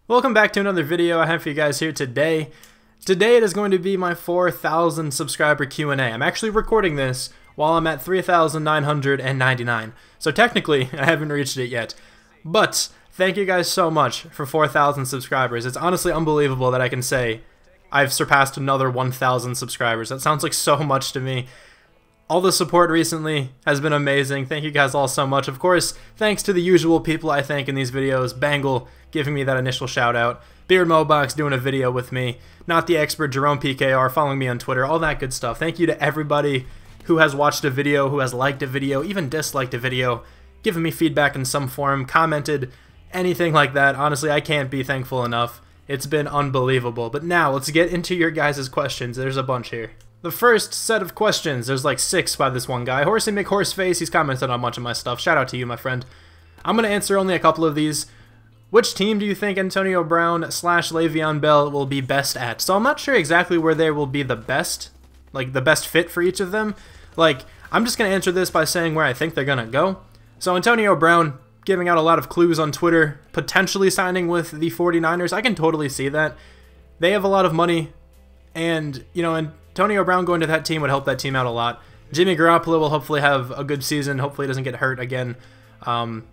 Welcome back to another video I have for you guys here today. Today it is going to be my 4,000 subscriber Q&A. I'm actually recording this while I'm at 3,999. So technically I haven't reached it yet. But thank you guys so much for 4,000 subscribers. It's honestly unbelievable that I can say I've surpassed another 1,000 subscribers. That sounds like so much to me. All the support recently has been amazing. Thank you guys all so much. Of course, thanks to the usual people I thank in these videos. Bangle giving me that initial shout out. Beard Mobox doing a video with me. Not the Expert, Jerome PKR following me on Twitter. All that good stuff. Thank you to everybody who has watched a video, who has liked a video, even disliked a video, given me feedback in some form, commented, anything like that. Honestly, I can't be thankful enough. It's been unbelievable. But now, let's get into your guys' questions. There's a bunch here. The first set of questions, there's like 6 by this one guy. Horsey McHorseface, he's commented on a bunch of my stuff. Shout out to you, my friend. I'm going to answer only a couple of these. Which team do you think Antonio Brown / Le'Veon Bell will be best at? So I'm not sure exactly where they will be the best, like the best fit for each of them. Like, I'm just going to answer this by saying where I think they're going to go. So Antonio Brown, giving out a lot of clues on Twitter, potentially signing with the 49ers. I can totally see that. They have a lot of money, and, you know, Antonio Brown going to that team would help that team out a lot. Jimmy Garoppolo will hopefully have a good season. Hopefully he doesn't get hurt again.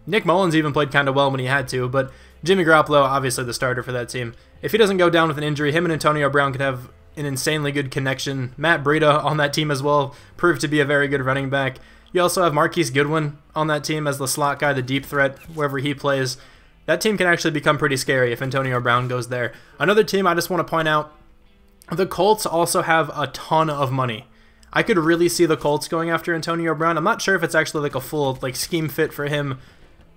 Nick Mullins even played kind of well when he had to, but Jimmy Garoppolo, obviously the starter for that team. If he doesn't go down with an injury, him and Antonio Brown could have an insanely good connection. Matt Breida on that team as well proved to be a very good running back. You also have Marquise Goodwin on that team as the slot guy, the deep threat, wherever he plays. That team can actually become pretty scary if Antonio Brown goes there. Another team I just want to point out, the Colts also have a ton of money. I could really see the Colts going after Antonio Brown. I'm not sure if it's actually like a full scheme fit for him,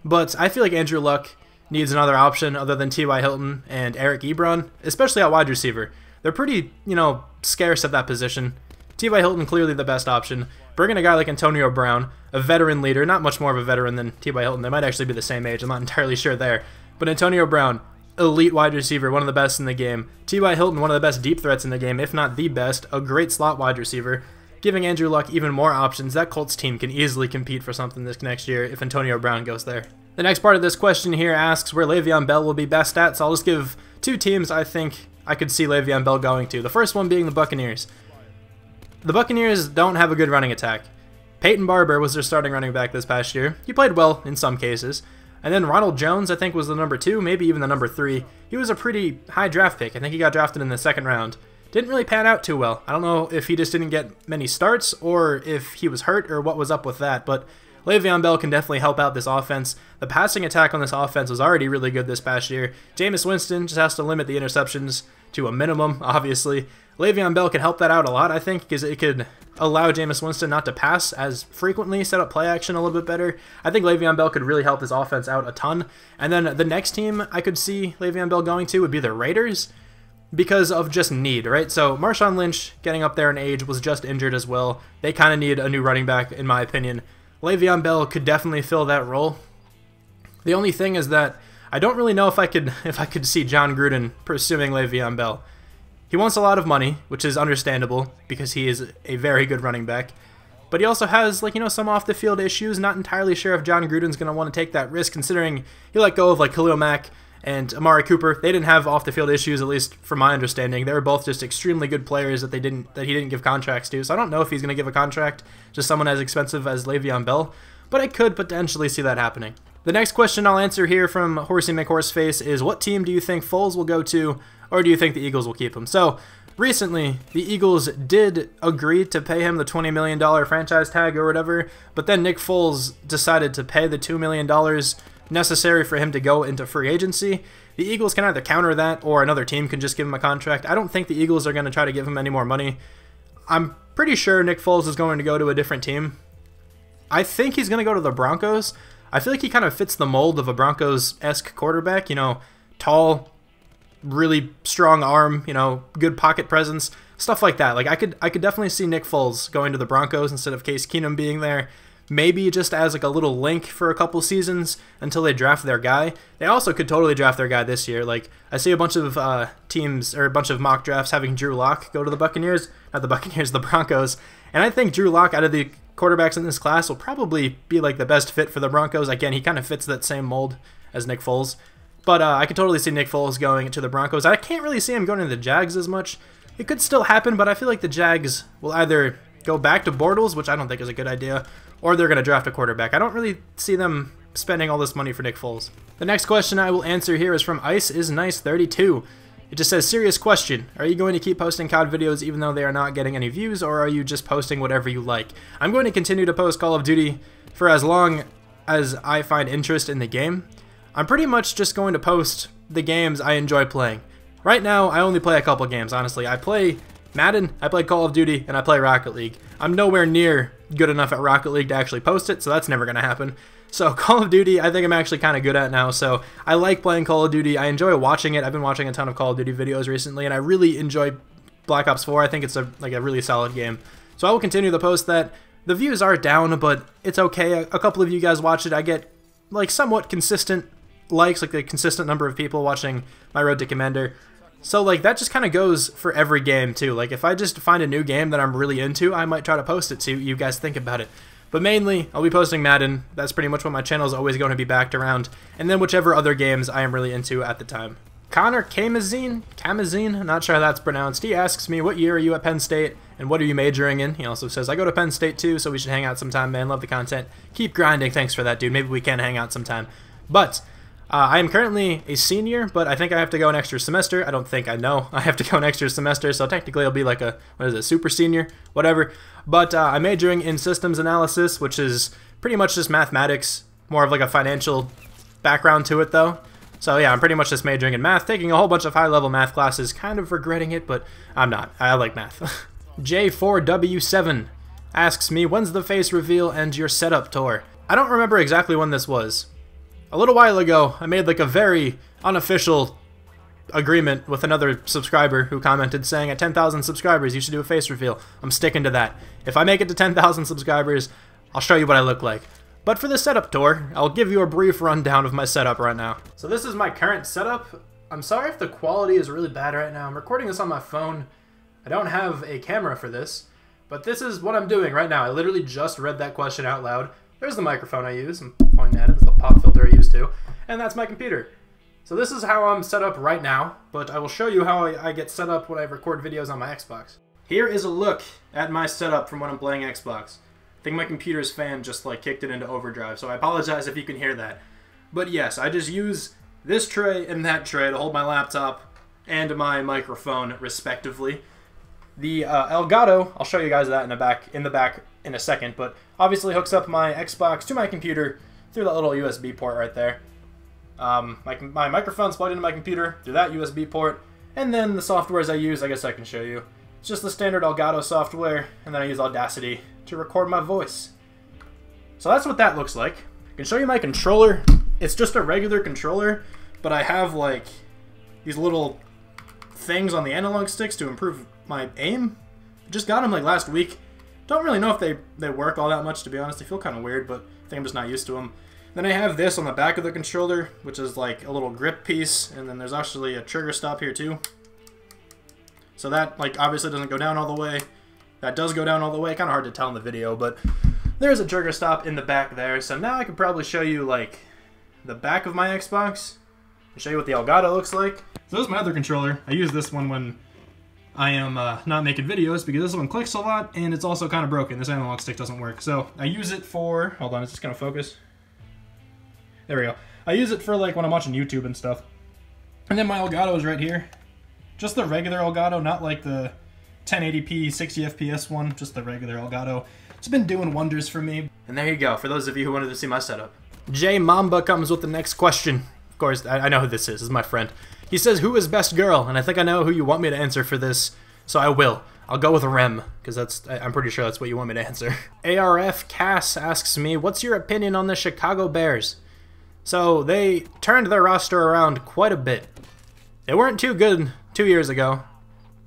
but I feel like Andrew Luck needs another option other than T.Y. Hilton and Eric Ebron, especially at wide receiver. They're pretty, scarce at that position. T.Y. Hilton clearly the best option. Bring in a guy like Antonio Brown, a veteran leader, not much more of a veteran than T.Y. Hilton. They might actually be the same age. I'm not entirely sure there. But Antonio Brown, elite wide receiver, one of the best in the game. T.Y. Hilton, one of the best deep threats in the game, if not the best, a great slot wide receiver. Giving Andrew Luck even more options, that Colts team can easily compete for something this next year if Antonio Brown goes there. The next part of this question here asks where Le'Veon Bell will be best at, so I'll just give 2 teams I think I could see Le'Veon Bell going to. The first one being the Buccaneers. The Buccaneers don't have a good running attack. Peyton Barber was their starting running back this past year. He played well in some cases. And then Ronald Jones, I think, was the number 2, maybe even the number 3. He was a pretty high draft pick. I think he got drafted in the 2nd round. Didn't really pan out too well. I don't know if he just didn't get many starts or if he was hurt or what was up with that, but Le'Veon Bell can definitely help out this offense. The passing attack on this offense was already really good this past year. Jameis Winston just has to limit the interceptions to a minimum, obviously. Le'Veon Bell can help that out a lot, I think, because it could allow Jameis Winston not to pass as frequently, set up play action a little bit better. I think Le'Veon Bell could really help this offense out a ton. And then the next team I could see Le'Veon Bell going to would be the Raiders, because of just need, right? So Marshawn Lynch, getting up there in age, was just injured as well. They kind of need a new running back, in my opinion. Le'Veon Bell could definitely fill that role. The only thing is that I don't really know if I could see John Gruden pursuing Le'Veon Bell. He wants a lot of money, which is understandable because he is a very good running back. But he also has, some off-the-field issues. Not entirely sure if John Gruden's going to want to take that risk, considering he let go of, Khalil Mack and Amari Cooper. They didn't have off-the-field issues, at least from my understanding. They were both just extremely good players that he didn't give contracts to. So I don't know if he's going to give a contract to someone as expensive as Le'Veon Bell, but I could potentially see that happening. The next question I'll answer here from Horsey McHorseface is, what team do you think Foles will go to, or do you think the Eagles will keep him? So recently, the Eagles did agree to pay him the $20 million franchise tag or whatever, but then Nick Foles decided to pay the $2 million necessary for him to go into free agency. The Eagles can either counter that or another team can just give him a contract. I don't think the Eagles are going to try to give him any more money. I'm pretty sure Nick Foles is going to go to a different team. I think he's going to go to the Broncos. I feel like he kind of fits the mold of a Broncos-esque quarterback, tall, really strong arm, good pocket presence, stuff like that. I could definitely see Nick Foles going to the Broncos instead of Case Keenum being there. Maybe just as a little link for a couple seasons until they draft their guy. They also could totally draft their guy this year. I see a bunch of teams or a bunch of mock drafts having Drew Lock go to the Buccaneers, not the Buccaneers, the Broncos. And I think Drew Lock, out of the quarterbacks in this class will probably be like the best fit for the Broncos. Again, he kind of fits that same mold as Nick Foles. But I could totally see Nick Foles going to the Broncos. I can't really see him going to the Jags as much. It could still happen, but I feel like the Jags will either go back to Bortles, which I don't think is a good idea, or they're going to draft a quarterback. I don't really see them spending all this money for Nick Foles. The next question I will answer here is from IceIsNice32. It just says, serious question. Are you going to keep posting COD videos even though they are not getting any views, or are you just posting whatever you like? I'm going to continue to post Call of Duty for as long as I find interest in the game. I'm pretty much just going to post the games I enjoy playing. Right now, I only play a couple games, honestly. I play Madden, I play Call of Duty, and I play Rocket League. I'm nowhere near good enough at Rocket League to actually post it, so that's never going to happen. So Call of Duty, I think I'm actually kind of good at now, so I like playing Call of Duty. I enjoy watching it. I've been watching a ton of Call of Duty videos recently, and I really enjoy Black Ops 4. I think it's a really solid game. So I will continue to post that. The views are down, but it's okay. A couple of you guys watch it. I get like somewhat consistent likes, like a consistent number of people watching my Road to Commander. So like that just kind of goes for every game too. Like if I just find a new game that I'm really into, I might try to post it so you guys think about it. But mainly, I'll be posting Madden. That's pretty much what my channel is always going to be backed around. And then whichever other games I am really into at the time. Connor Kamazine, not sure how that's pronounced. He asks me, what year are you at Penn State and what are you majoring in? He also says, I go to Penn State too, so we should hang out sometime, man. Love the content. Keep grinding. Thanks for that, dude. Maybe we can hang out sometime. But I am currently a senior, but I think I have to go an extra semester. I don't think, I know I have to go an extra semester, so technically I'll be like a, what is it, super senior, whatever. But I'm majoring in systems analysis, which is pretty much just mathematics, more of like a financial background to it though. So yeah, I'm pretty much just majoring in math, taking a whole bunch of high-level math classes, kind of regretting it, but I'm not. I like math. J4W7 asks me, when's the face reveal and your setup tour? I don't remember exactly when this was. A little while ago, I made like a very unofficial agreement with another subscriber who commented saying at 10,000 subscribers you should do a face reveal. I'm sticking to that. If I make it to 10,000 subscribers, I'll show you what I look like. But for the setup tour, I'll give you a brief rundown of my setup right now. So this is my current setup. I'm sorry if the quality is really bad right now. I'm recording this on my phone. I don't have a camera for this, but this is what I'm doing right now. I literally just read that question out loud. There's the microphone I use. I'm pointing at it. There's the pop filter I use too. And that's my computer. So this is how I'm set up right now, but I will show you how I get set up when I record videos on my Xbox. Here is a look at my setup from when I'm playing Xbox. I think my computer's fan just like kicked it into overdrive, so I apologize if you can hear that. But yes, I just use this tray and that tray to hold my laptop and my microphone respectively. The Elgato, I'll show you guys that in the back in a second, but obviously hooks up my Xbox to my computer through that little USB port right there. My microphone's plugged into my computer through that USB port, and then the softwares I use, I guess I can show you. It's just the standard Elgato software, and then I use Audacity to record my voice. So that's what that looks like. I can show you my controller. It's just a regular controller, but I have like these little things on the analog sticks to improve my aim. Just got them like last week. Don't really know if they work all that much, to be honest. They feel kind of weird, but I think I'm just not used to them. Then I have this on the back of the controller, which is like a little grip piece, and then there's actually a trigger stop here too. So that like obviously doesn't go down all the way. That does go down all the way. Kind of hard to tell in the video, but there's a trigger stop in the back there. So now I could probably show you like the back of my Xbox and show you what the Elgato looks like. So this is my other controller. I use this one when I am not making videos because this one clicks a lot and it's also kind of broken. This analog stick doesn't work. So I use it for, hold on, it's just gonna focus. There we go. I use it for like when I'm watching YouTube and stuff. And then my Elgato is right here. Just the regular Elgato, not like the 1080p 60 FPS one, just the regular Elgato. It's been doing wonders for me. And there you go, for those of you who wanted to see my setup. J Mamba comes with the next question. Of course, I know who this is. This is my friend. He says, who is best girl? And I think I know who you want me to answer for this, so I will. I'll go with Rem, because I'm pretty sure that's what you want me to answer. ARF Cass asks me, what's your opinion on the Chicago Bears? So they turned their roster around quite a bit. They weren't too good 2 years ago,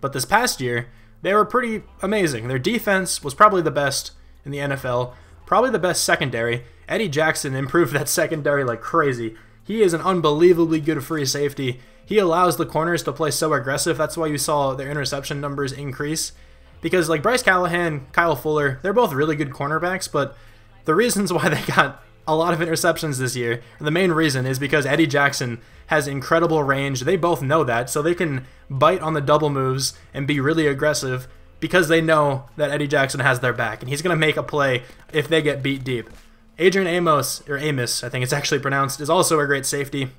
but this past year, they were pretty amazing. Their defense was probably the best in the NFL, probably the best secondary. Eddie Jackson improved that secondary like crazy. He is an unbelievably good free safety. He allows the corners to play so aggressive. That's why you saw their interception numbers increase. Because like Bryce Callahan, Kyle Fuller, they're both really good cornerbacks, but the reasons why they got a lot of interceptions this year, the main reason is because Eddie Jackson has incredible range. They both know that, so they can bite on the double moves and be really aggressive because they know that Eddie Jackson has their back, and he's going to make a play if they get beat deep. Adrian Amos, or Amos, I think it's actually pronounced, is also a great safety.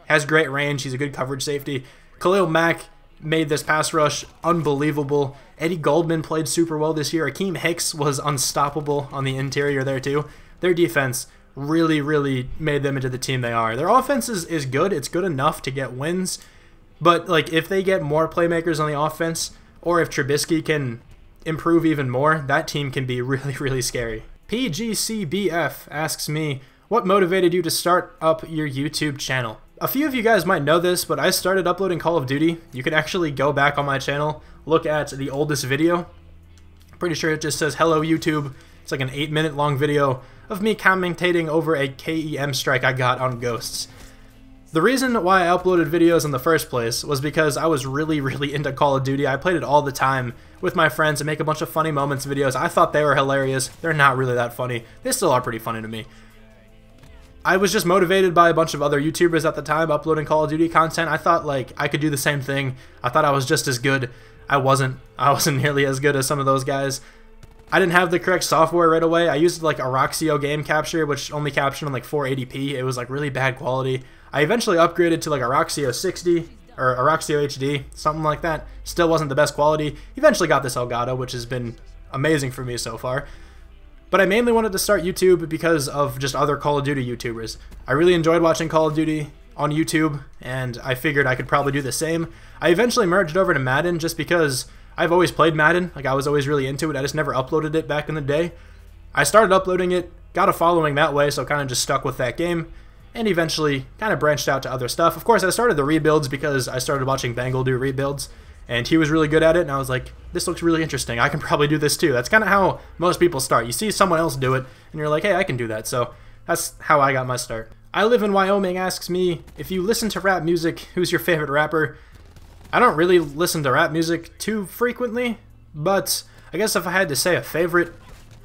Has great range. He's a good coverage safety. Khalil Mack made this pass rush unbelievable. Eddie Goldman played super well this year. Akeem Hicks was unstoppable on the interior there too. Their defense really, really made them into the team they are. Their offense is good. It's good enough to get wins. But like if they get more playmakers on the offense, or if Trubisky can improve even more, that team can be really, really scary. PGCBF asks me, what motivated you to start up your YouTube channel? A few of you guys might know this, but I started uploading Call of Duty. You can actually go back on my channel, look at the oldest video. Pretty sure it just says, hello YouTube. It's like an 8-minute long video of me commentating over a KEM strike I got on Ghosts. The reason why I uploaded videos in the first place was because I was really, really into Call of Duty. I played it all the time with my friends and make a bunch of funny moments videos. I thought they were hilarious. They're not really that funny. They still are pretty funny to me. I was just motivated by a bunch of other YouTubers at the time uploading Call of Duty content. I thought like I could do the same thing. I thought I was just as good. I wasn't nearly as good as some of those guys. I didn't have the correct software right away. I used like Araxio game capture, which only captured on like 480p. It was like really bad quality. I eventually upgraded to like Araxio 60 or Araxio HD, something like that. Still wasn't the best quality. Eventually got this Elgato, which has been amazing for me so far. But I mainly wanted to start YouTube because of just other Call of Duty YouTubers. I really enjoyed watching Call of Duty on YouTube, and I figured I could probably do the same. I eventually merged over to Madden just because I've always played Madden. Like I was always really into it. I just never uploaded it back in the day. I started uploading it, got a following that way, so kind of just stuck with that game, and eventually kind of branched out to other stuff. Of course, I started the rebuilds because I started watching Bangle do rebuilds, and he was really good at it, and I was like, this looks really interesting. I can probably do this too. That's kind of how most people start. You see someone else do it, and you're like, hey, I can do that. So that's how I got my start. I Live in Wyoming asks me, if you listen to rap music, who's your favorite rapper? I don't really listen to rap music too frequently, but I guess if I had to say a favorite,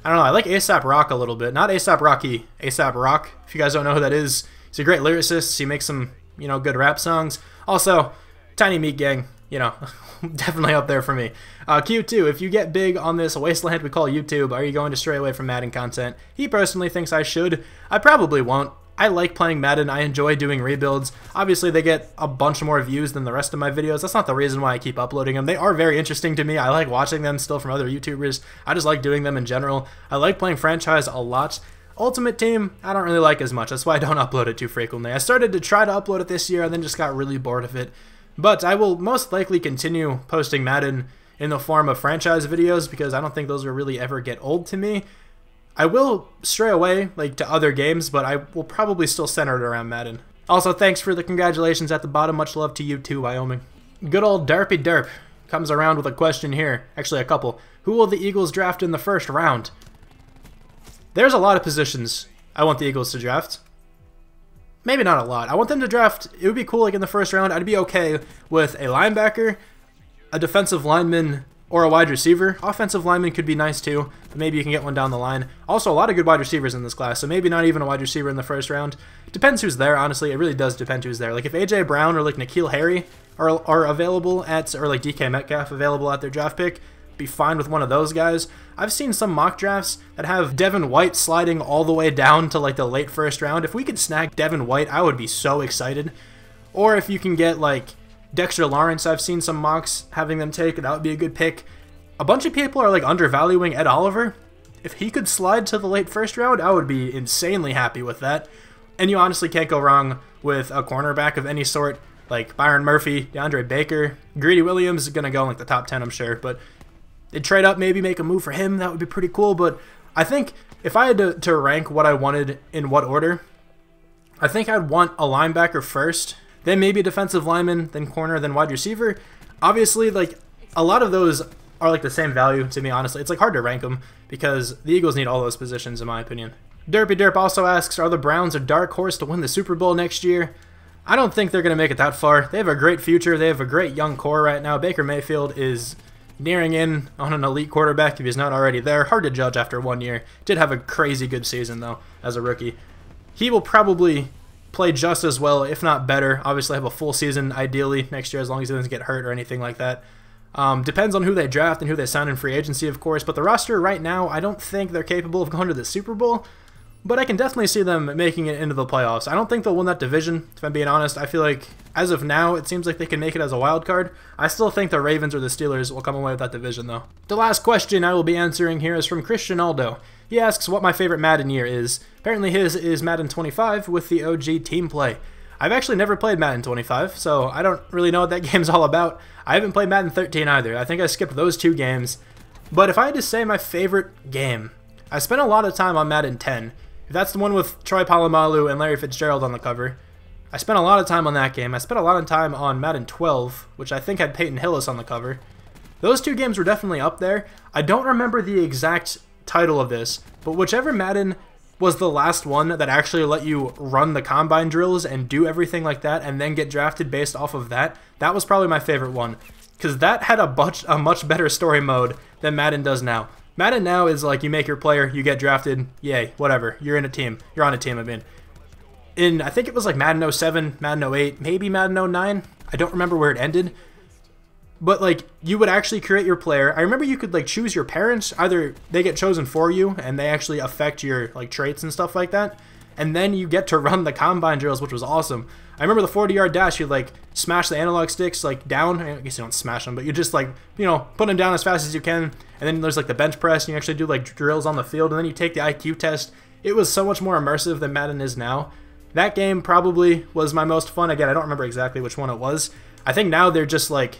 I don't know, I like A$AP Rock a little bit. Not A$AP Rocky, A$AP Rock. If you guys don't know who that is, he's a great lyricist. He makes some, you know, good rap songs. Also, Tiny Meat Gang, you know, definitely up there for me. Q2, if you get big on this wasteland we call YouTube, are you going to stray away from Madden content? He personally thinks I should. I probably won't. I like playing Madden. I enjoy doing rebuilds. Obviously, they get a bunch more views than the rest of my videos. That's not the reason why I keep uploading them. They are very interesting to me. I like watching them still from other YouTubers. I just like doing them in general. I like playing franchise a lot. Ultimate Team, I don't really like as much. That's why I don't upload it too frequently. I started to try to upload it this year and then just got really bored of it. But I will most likely continue posting Madden in the form of franchise videos because I don't think those will really ever get old to me. I will stray away like to other games, but I will probably still center it around Madden. Also, thanks for the congratulations at the bottom. Much love to you too, Wyoming. Good old Derpy Derp comes around with a question here. Actually, a couple. Who will the Eagles draft in the first round? There's a lot of positions I want the Eagles to draft. Maybe not a lot. I want them to draft, it would be cool like in the first round. I'd be okay with a linebacker, a defensive lineman, or a wide receiver. Offensive lineman could be nice too, but maybe you can get one down the line. Also, a lot of good wide receivers in this class, so maybe not even a wide receiver in the first round. Depends who's there, honestly. It really does depend who's there. Like if AJ Brown or like N'Keal Harry are available at, or like DK Metcalf available at their draft pick, be fine with one of those guys. I've seen some mock drafts that have Devin White sliding all the way down to like the late first round. If we could snag Devin White, I would be so excited. Or if you can get like Dexter Lawrence, I've seen some mocks having them take, that would be a good pick. A bunch of people are like undervaluing Ed Oliver. If he could slide to the late first round, I would be insanely happy with that. And you honestly can't go wrong with a cornerback of any sort, like Byron Murphy, DeAndre Baker. Greedy Williams is going to go in like the top 10, I'm sure, but they'd trade up, maybe make a move for him. That would be pretty cool. But I think if I had to rank what I wanted in what order, I think I'd want a linebacker first, then maybe a defensive lineman, then corner, then wide receiver. Obviously, like a lot of those are like the same value to me, honestly. It's like hard to rank them because the Eagles need all those positions, in my opinion. Derpy Derp also asks, are the Browns a dark horse to win the Super Bowl next year? I don't think they're going to make it that far. They have a great future. They have a great young core right now. Baker Mayfield is nearing in on an elite quarterback if he's not already there. Hard to judge after 1 year. Did have a crazy good season, though, as a rookie. He will probably play just as well, if not better. Obviously have a full season, ideally, next year, as long as he doesn't get hurt or anything like that. Depends on who they draft and who they sign in free agency, of course, but the roster right now, I don't think they're capable of going to the Super Bowl, but I can definitely see them making it into the playoffs. I don't think they'll win that division, if I'm being honest. I feel like, as of now, it seems like they can make it as a wild card. I still think the Ravens or the Steelers will come away with that division, though. The last question I will be answering here is from Christian Aldo. He asks what my favorite Madden year is. Apparently his is Madden 25 with the OG team play. I've actually never played Madden 25, so I don't really know what that game's all about. I haven't played Madden 13 either. I think I skipped those 2 games. But if I had to say my favorite game, I spent a lot of time on Madden 10. If that's the one with Troy Polamalu and Larry Fitzgerald on the cover. I spent a lot of time on that game. I spent a lot of time on Madden 12, which I think had Peyton Hillis on the cover. Those 2 games were definitely up there. I don't remember the exact title of this, but whichever Madden was the last one that actually let you run the combine drills and do everything like that and then get drafted based off of that, that was probably my favorite one. Because that had a much better story mode than Madden does now. Madden now is like you make your player, you get drafted, yay, whatever. You're in a team. You're on a team, I mean. I think it was like Madden 07, Madden 08, maybe Madden 09. I don't remember where it ended. But like you would actually create your player. I remember you could like choose your parents. Either they get chosen for you and they actually affect your like traits and stuff like that. And then you get to run the combine drills, which was awesome. I remember the 40-yard dash, you like smash the analog sticks like down. I guess you don't smash them, but you just like, you know, put them down as fast as you can. And then there's like the bench press, and you actually do like drills on the field, and then you take the IQ test. It was so much more immersive than Madden is now. That game probably was my most fun. Again, I don't remember exactly which one it was. I think now they're just like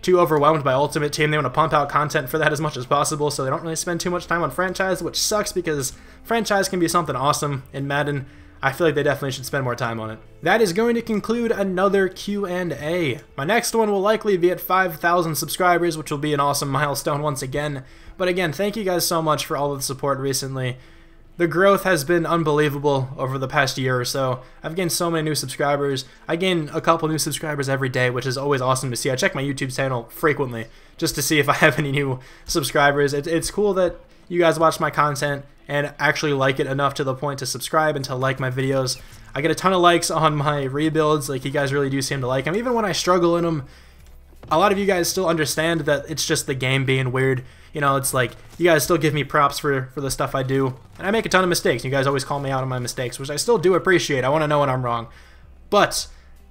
too overwhelmed by Ultimate Team. They want to pump out content for that as much as possible, so they don't really spend too much time on franchise, which sucks because franchise can be something awesome in Madden. I feel like they definitely should spend more time on it. That is going to conclude another Q&A. My next one will likely be at 5,000 subscribers, which will be an awesome milestone once again. But again, thank you guys so much for all of the support recently. The growth has been unbelievable over the past year or so. I've gained so many new subscribers. I gain a couple new subscribers every day, which is always awesome to see. I check my YouTube channel frequently just to see if I have any new subscribers. It's cool that you guys watch my content and actually like it enough to the point to subscribe and to like my videos. I get a ton of likes on my rebuilds. Like, you guys really do seem to like them. Even when I struggle in them, a lot of you guys still understand that it's just the game being weird. You know, it's like, you guys still give me props for the stuff I do. And I make a ton of mistakes. You guys always call me out on my mistakes, which I still do appreciate. I want to know when I'm wrong. But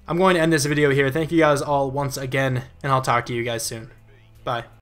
I'm going to end this video here. Thank you guys all once again, and I'll talk to you guys soon. Bye.